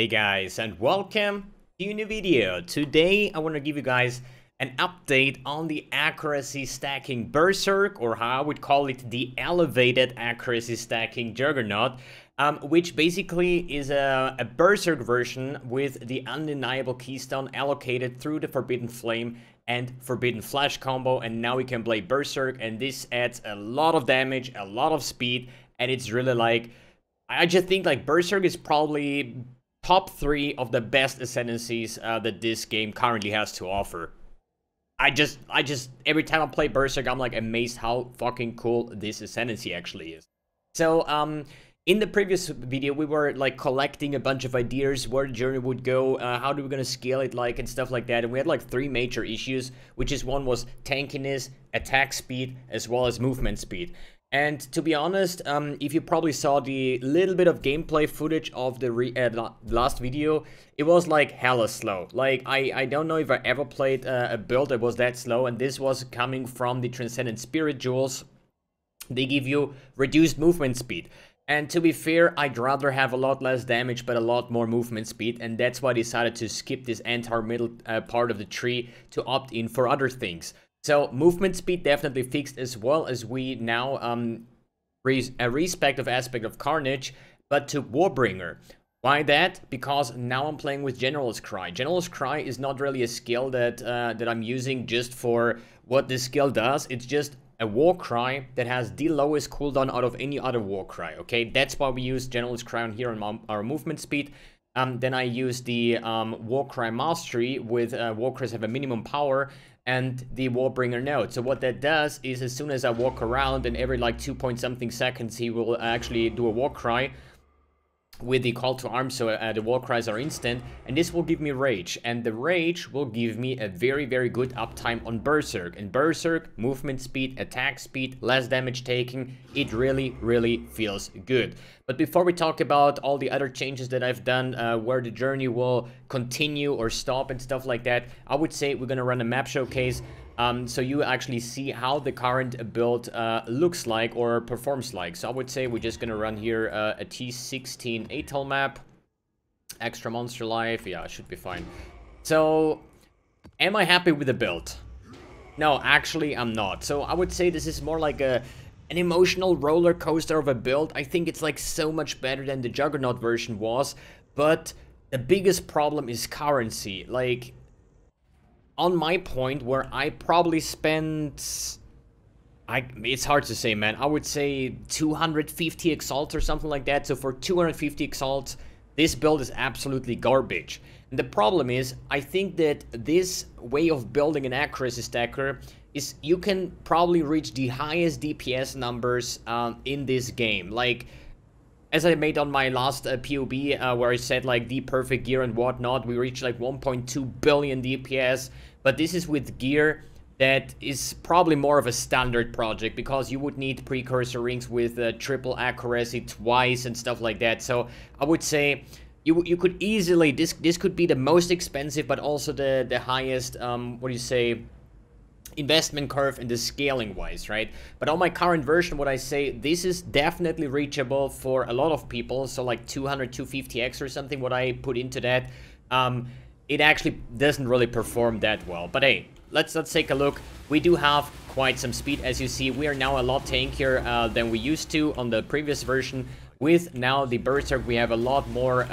Hey guys, and welcome to a new video. Today I want to give you guys an update on the accuracy stacking Berserk, or how I would call it the elevated accuracy stacking Juggernaut, which basically is a Berserk version with the undeniable keystone allocated through the Forbidden Flame and Forbidden Flash combo, and now we can play Berserk, and this adds a lot of damage, a lot of speed, and it's really like, I just think like Berserk is probably top 3 of the best ascendancies that this game currently has to offer. I just every time I play Berserk, I'm like amazed how fucking cool this ascendancy actually is. So in the previous video, we were like collecting a bunch of ideas where the journey would go, how do we gonna scale it like, and stuff like that. And we had like 3 major issues, which is one was tankiness, attack speed, as well as movement speed. And to be honest, if you probably saw the little bit of gameplay footage of the last video, it was like hella slow. Like, I don't know if I ever played a build that was that slow, and this was coming from the Transcendent Spirit Jewels. They give you reduced movement speed. And to be fair, I'd rather have a lot less damage but a lot more movement speed, and that's why I decided to skip this entire middle part of the tree to opt in for other things. So movement speed definitely fixed, as well as we now a respective aspect of Carnage, but to Warbringer. Why that? Because now I'm playing with General's Cry. General's Cry is not really a skill that I'm using just for what this skill does. It's just a war cry that has the lowest cooldown out of any other war cry. Okay, that's why we use General's Cry on here on our movement speed. Then I use the Warcry Mastery with Warcries have a minimum power, and the Warbringer node. So what that does is, as soon as I walk around, and every like 2-point-something seconds, he will actually do a Warcry with the call to arms, so the Warcries are instant, and this will give me rage, and the rage will give me a very, very good uptime on Berserk. And Berserk, movement speed, attack speed, less damage taking, it really, really feels good. But before we talk about all the other changes that I've done, where the journey will continue or stop and stuff like that, I would say we're gonna run a map showcase, so you actually see how the current build looks like or performs like. So I would say we're just gonna run here a T16 ATOL map, extra monster life, yeah, should be fine. So, am I happy with the build? No, actually I'm not. So I would say this is more like an emotional roller coaster of a build. I think it's like so much better than the Juggernaut version was, but the biggest problem is currency. Like, on my point, where I probably spent, it's hard to say, man. I would say 250 exalts or something like that. So for 250 exalts, this build is absolutely garbage. And the problem is, I think that this way of building an accuracy stacker is you can probably reach the highest DPS numbers in this game. Like, as I made on my last POB, where I said like the perfect gear and whatnot, we reached like 1.2 billion DPS. But this is with gear that is probably more of a standard project, because you would need precursor rings with triple accuracy twice and stuff like that. So I would say you could easily, this could be the most expensive, but also the highest, what do you say, investment curve in the scaling wise, right? But on my current version, what I say, this is definitely reachable for a lot of people. So like 200, 250x or something, what I put into that, it actually doesn't really perform that well. But hey, let's take a look. We do have quite some speed. As you see, we are now a lot tankier than we used to on the previous version. With now the Berserk, we have a lot more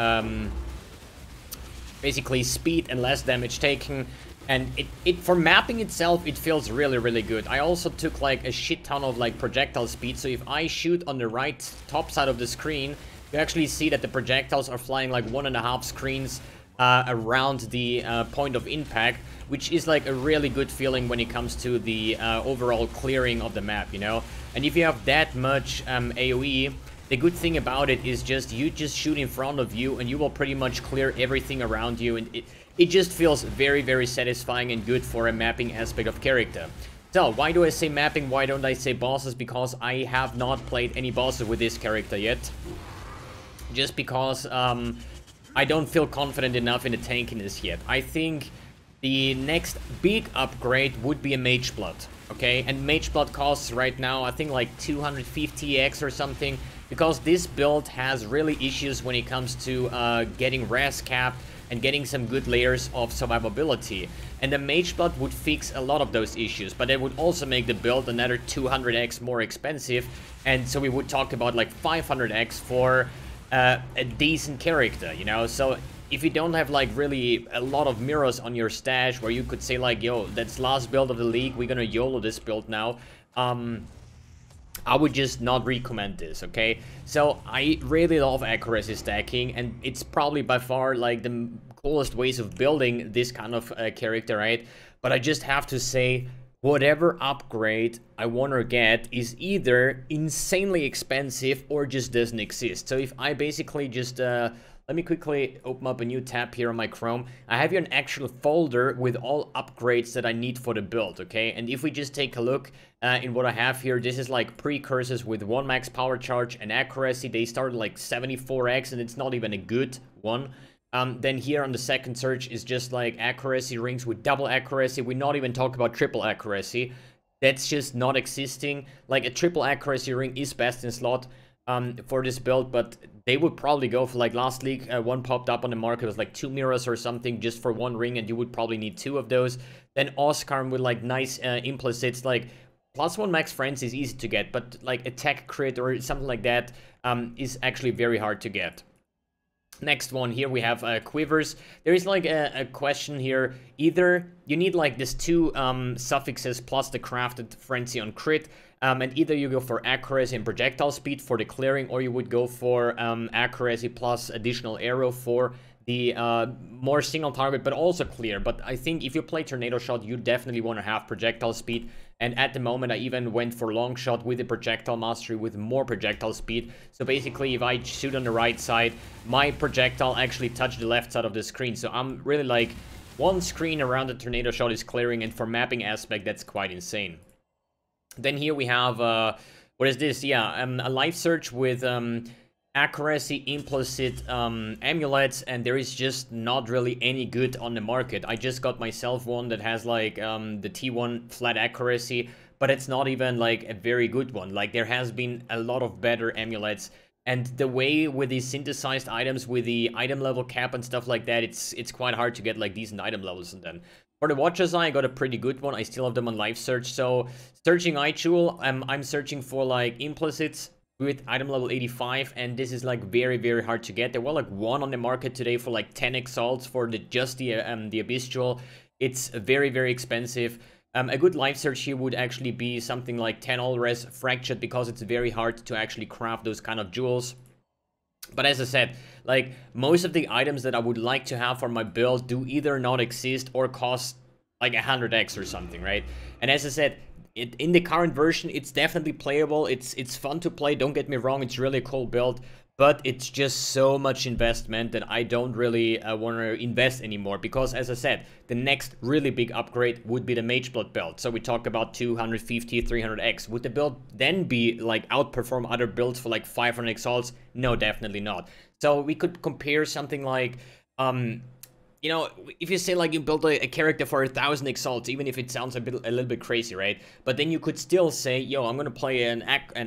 basically speed and less damage taken. And it for mapping itself, it feels really, really good. I also took like a shit ton of like projectile speed. So if I shoot on the right top side of the screen, you actually see that the projectiles are flying like 1.5 screens around the point of impact, which is like a really good feeling when it comes to the overall clearing of the map, you know? And if you have that much AoE, the good thing about it is you just shoot in front of you and you will pretty much clear everything around you, and it just feels very, very satisfying and good for a mapping aspect of character. So, why do I say mapping? Why don't I say bosses? Because I have not played any bosses with this character yet. Just because I don't feel confident enough in the tankiness yet. I think the next big upgrade would be a Mage Blood, okay? And Mage Blood costs right now, I think like 250x or something. because this build has really issues when it comes to getting res cap and getting some good layers of survivability. And the Mage Blood would fix a lot of those issues, but it would also make the build another 200x more expensive, and so we would talk about like 500x for a decent character, you know? So if you don't have like really a lot of mirrors on your stash where you could say like, yo, that's last build of the league, we're gonna YOLO this build now, I would just not recommend this, okay? So I really love accuracy stacking, and it's probably by far like the coolest ways of building this kind of character, right? But I just have to say, whatever upgrade I want to get is either insanely expensive or just doesn't exist. So if I basically just let me quickly open up a new tab here on my Chrome. I have here an actual folder with all upgrades that I need for the build, okay? And if we just take a look in what I have here, this is like precursors with 1 max power charge and accuracy. They start like 74x, and it's not even a good one. Then here on the second search is just like accuracy rings with double accuracy. We not even talk about triple accuracy. That's just not existing. Like a triple accuracy ring is best in slot for this build, but they would probably go for like last league, one popped up on the market, it was like 2 mirrors or something just for 1 ring, and you would probably need 2 of those. Then Oscar with like nice implicits, like +1 max friends is easy to get, but like attack crit or something like that is actually very hard to get. Next one here we have quivers. There is like a question here. Either you need like this 2 suffixes plus the crafted frenzy on crit, and either you go for accuracy and projectile speed for the clearing, or you would go for accuracy plus additional arrow for the more single target but also clear. But I think if you play tornado shot, you definitely want to have projectile speed, and at the moment I even went for long shot with the projectile mastery with more projectile speed. So basically if I shoot on the right side, my projectile actually touched the left side of the screen, so I'm really like 1 screen around the tornado shot is clearing, and for mapping aspect that's quite insane. Then here we have what is this? Yeah, a life search with accuracy implicit amulets, and there is just not really any good on the market. I just got myself one that has like the T1 flat accuracy, but it's not even like a very good one. Like there has been a lot of better amulets, and the way with these synthesized items with the item level cap and stuff like that, it's quite hard to get like decent item levels. And then for the Watcher's Eye, I got a pretty good one. I still have them on live search. So searching Eye Jewel, I'm searching for like implicits with item level 85, and this is like very, very hard to get. There were like 1 on the market today for like 10 exalts for just the Abyss Jewel. It's very, very expensive. A good life search here would actually be something like 10 all res fractured, because it's very hard to actually craft those kind of jewels. But as I said, like most of the items that I would like to have for my build do either not exist or cost like 100x or something, right? And as I said, in the current version, it's definitely playable. It's fun to play, don't get me wrong, it's really a cool build, but it's just so much investment that I don't really want to invest anymore, because as I said, the next really big upgrade would be the Mage Blood build. So we talk about 250, 300x. Would the build then be like outperform other builds for like 500 exalts? No, definitely not. So we could compare something like you know, if you say like you build a character for 1,000 exalts, even if it sounds a little bit crazy, right? But then you could still say, yo, I'm gonna play an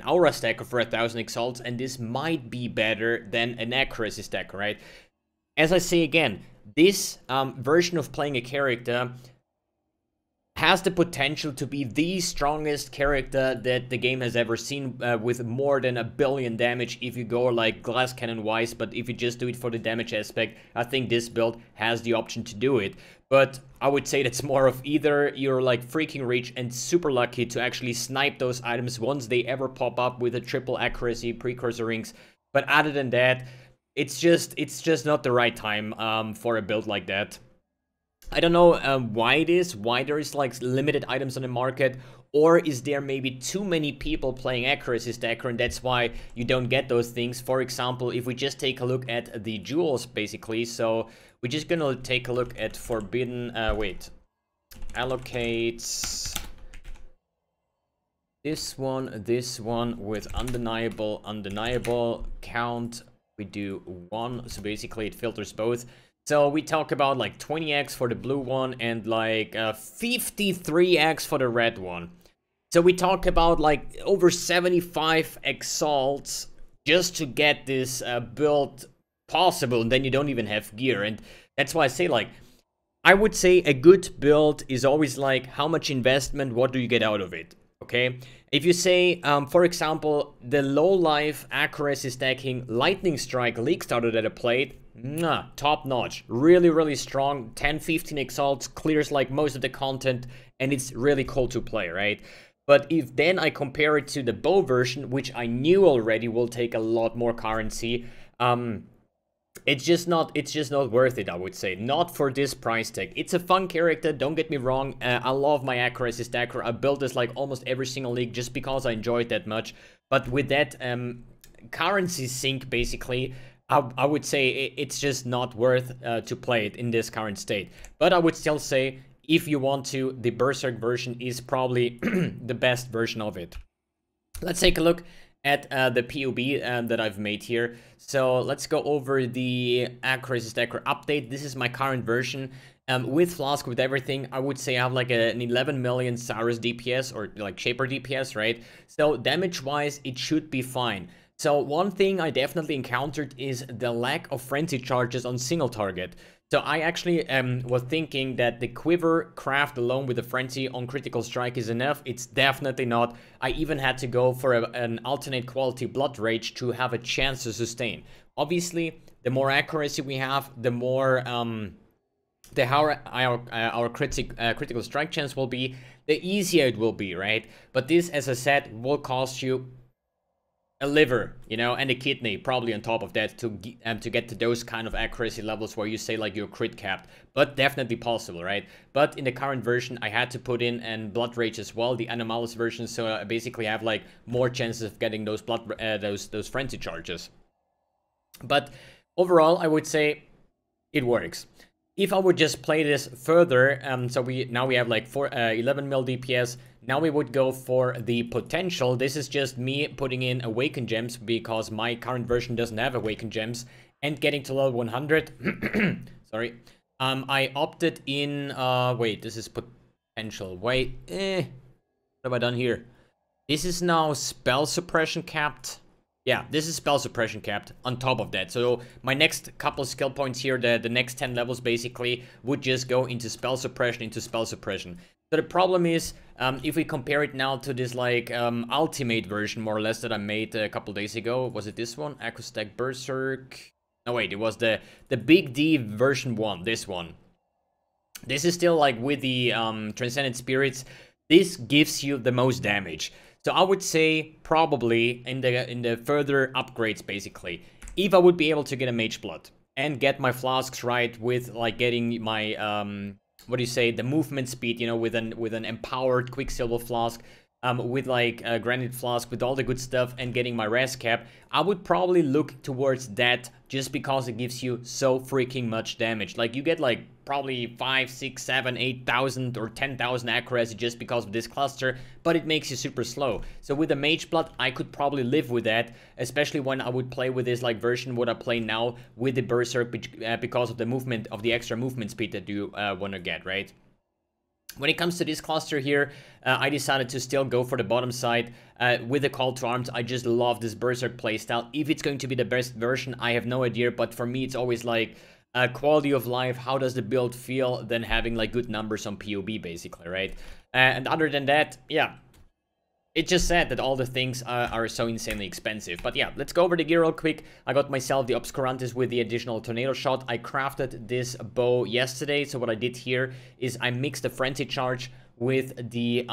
aura stacker for 1,000 exalts, and this might be better than an accuracy stacker, right? As I say again, this version of playing a character has the potential to be the strongest character that the game has ever seen, with more than 1 billion damage if you go like glass cannon wise. But if you just do it for the damage aspect, I think this build has the option to do it. But I would say that's more of either you're like freaking rich and super lucky to actually snipe those items once they ever pop up with a triple accuracy precursor rings. But other than that, it's just not the right time for a build like that. I don't know why there is like limited items on the market, or is there maybe too many people playing accuracy stacker, and that's why you don't get those things. For example, if we just take a look at the jewels basically, so we're just gonna take a look at forbidden, allocates this one with undeniable count, we do 1, so basically it filters both. So we talk about like 20x for the blue one and like 53x for the red one. So we talk about like over 75 exalts just to get this build possible, and then you don't even have gear. And that's why I say, like, I would say a good build is always like, how much investment, what do you get out of it? Okay, if you say, for example, the low life accuracy stacking lightning strike leak starter that I played, top notch, really strong, 10-15 exalts, clears like most of the content, and it's really cool to play, right? But if then I compare it to the bow version, which I knew already will take a lot more currency, it's just not worth it, I would say. Not for this price tag. It's a fun character, don't get me wrong. I love my accuracy stacker. I built this like almost every single league just because I enjoy it that much. But with that currency sink, basically, I would say it's just not worth to play it in this current state. But I would still say, if you want to, the Berserk version is probably the best version of it. Let's take a look at the POB that I've made here. So let's go over the accuracy stacker update. This is my current version. With Flask, with everything, I would say I have like an 11 million Cyrus DPS, or like Shaper DPS, right? So damage-wise, it should be fine. So one thing I definitely encountered is the lack of frenzy charges on single target. So I actually was thinking that the quiver craft alone with the frenzy on critical strike is enough. It's definitely not. I even had to go for an alternate quality blood rage to have a chance to sustain. Obviously, the more accuracy we have, the more the higher our critical strike chance will be, the easier it will be, right? But this, as I said, will cost you a liver, you know, and a kidney probably on top of that to get to those kind of accuracy levels where you say like you're crit capped, but definitely possible, right? But in the current version, I had to put in and blood rage as well, the Anomalous version, so I basically have like more chances of getting those those frenzy charges. But overall, I would say it works. If I would just play this further, so now we have like 11 mil DPS. Now we would go for the potential. This is just me putting in Awakened Gems because my current version doesn't have Awakened Gems, and getting to level 100. Sorry. I opted in, wait, this is potential. Wait, what have I done here? This is now spell suppression capped. Yeah, this is spell suppression capped on top of that. So my next couple skill points here, the next 10 levels basically, would just go into spell suppression, So the problem is, if we compare it now to this like ultimate version, more or less, that I made a couple days ago. Was it this one? Acoustic Berserk? No, wait, it was the Big D version 1, this one. This is still like with the Transcendent Spirits. This gives you the most damage. So I would say probably in the further upgrades, basically, if I would be able to get a Mage Blood and get my flasks right with like getting my what do you say, the movement speed, you know, with an empowered Quicksilver flask, with like a Granite flask, with all the good stuff, and getting my res cap, I would probably look towards that just because it gives you so freaking much damage. Like you get like probably 5, 6, 7, 8,000 or 10,000 accuracy just because of this cluster, but it makes you super slow. So with a Mage Blood, I could probably live with that, especially when I would play with this like version what I play now with the Berserk, because of the movement, of the extra movement speed that you want to get, right? When it comes to this cluster here, I decided to still go for the bottom side with the Call to Arms. I just love this Berserk playstyle. If it's going to be the best version, I have no idea, but for me it's always like quality of life, how does the build feel, than having like good numbers on POB basically, right? And other than that, yeah, it's just sad that all the things are so insanely expensive. But yeah, let's go over the gear real quick. I got myself the Obscurantis with the additional Tornado Shot. I crafted this bow yesterday, so what I did here is I mixed the Frenzy Charge with the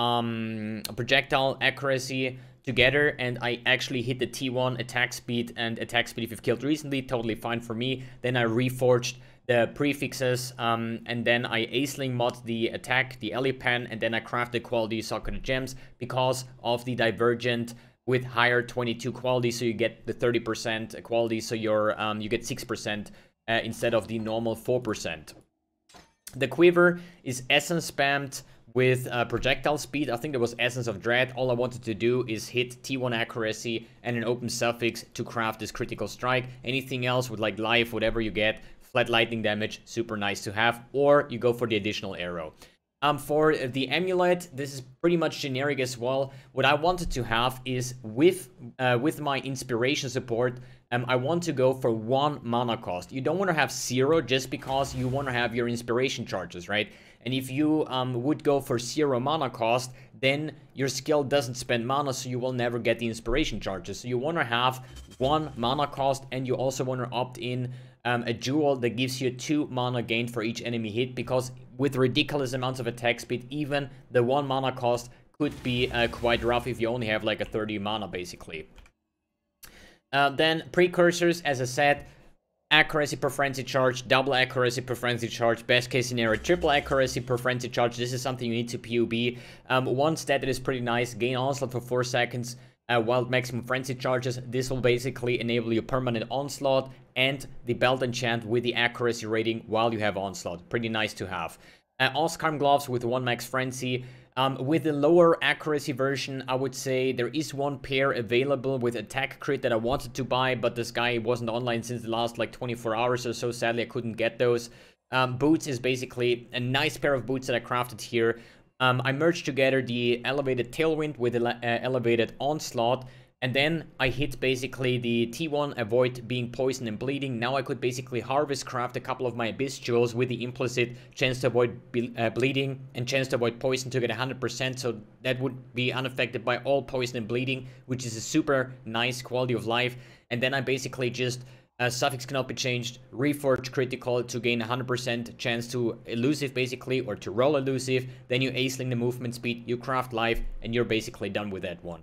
projectile accuracy together, and I actually hit the T1 attack speed and attack speed if you've killed recently, totally fine for me. Then I reforged the prefixes, and then I Aisling mod the attack, the Elipan, and then I crafted quality socketed gems because of the divergent with higher 22 quality, so you get the 30% quality, so you get 6% instead of the normal 4%. The quiver is essence spammed with projectile speed. I think there was Essence of Dread. All I wanted to do is hit T1 accuracy and an open suffix to craft this critical strike. Anything else with like life, whatever you get, flat lightning damage, super nice to have, or you go for the additional arrow. For the amulet, this is pretty much generic as well. What I wanted to have is with my inspiration support, I want to go for 1 mana cost. You don't want to have 0 just because you want to have your inspiration charges, right? And if you would go for 0 mana cost, then your skill doesn't spend mana, so you will never get the inspiration charges. So you want to have 1 mana cost, and you also want to opt in a jewel that gives you 2 mana gain for each enemy hit, because with ridiculous amounts of attack speed, even the 1 mana cost could be quite rough if you only have like a 30 mana basically. Then precursors, as I said, accuracy per frenzy charge, double accuracy per frenzy charge, best case scenario, triple accuracy per frenzy charge. This is something you need to PUB. One stat that is pretty nice, gain onslaught for 4 seconds while maximum frenzy charges. This will basically enable you permanent onslaught and the belt enchant with the accuracy rating while you have onslaught. Pretty nice to have. Oscarm gloves with 1 max frenzy. With the lower accuracy version, I would say there is 1 pair available with attack crit that I wanted to buy, but this guy wasn't online since the last like 24 hours or so. Sadly, I couldn't get those. Boots is basically a nice pair of boots that I crafted here. I merged together the elevated tailwind with the elevated onslaught, and then I hit basically the T1, avoid being poisoned and bleeding. Now I could basically harvest craft a couple of my abyss jewels with the implicit chance to avoid bleeding and chance to avoid poison to get 100%, so that would be unaffected by all poison and bleeding, which is a super nice quality of life. And then I basically just suffix cannot be changed, reforge critical to gain 100% chance to elusive basically, or to roll elusive. Then you ace-ling the movement speed, you craft life, and you're basically done with that one.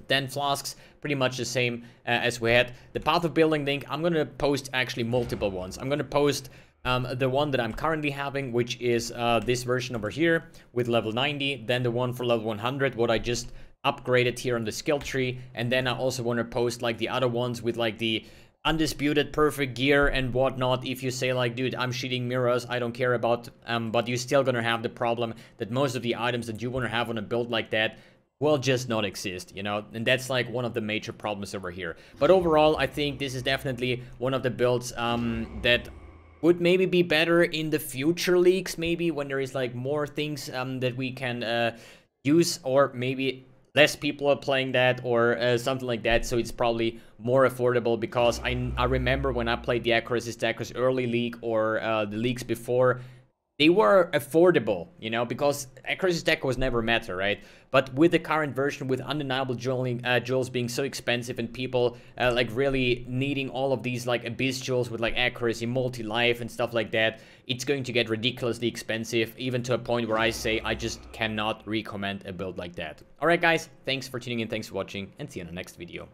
Then flasks, pretty much the same as we had. The path of building link, I'm gonna post actually multiple ones. I'm gonna post the one that I'm currently having, which is this version over here with level 90. Then the one for level 100, what I just upgraded here on the skill tree. And then I also want to post like the other ones with like the undisputed perfect gear and whatnot. If you say like, dude, I'm shooting mirrors, I don't care about, but you're still gonna have the problem that most of the items that you want to have on a build like that will just not exist, you know, and that's like one of the major problems over here. But overall, I think this is definitely one of the builds that would maybe be better in the future leagues, maybe when there is like more things that we can use, or maybe less people are playing that, or something like that, so it's probably more affordable. Because I remember when I played the accuracy stackers early league, or the leagues before, they were affordable, you know, because accuracy stacker was never meta, right? But with the current version, with undeniable jewels being so expensive, and people like really needing all of these like abyss jewels with like accuracy, multi-life and stuff like that, it's going to get ridiculously expensive, even to a point where I say I just cannot recommend a build like that. Alright guys, thanks for tuning in, thanks for watching, and see you in the next video.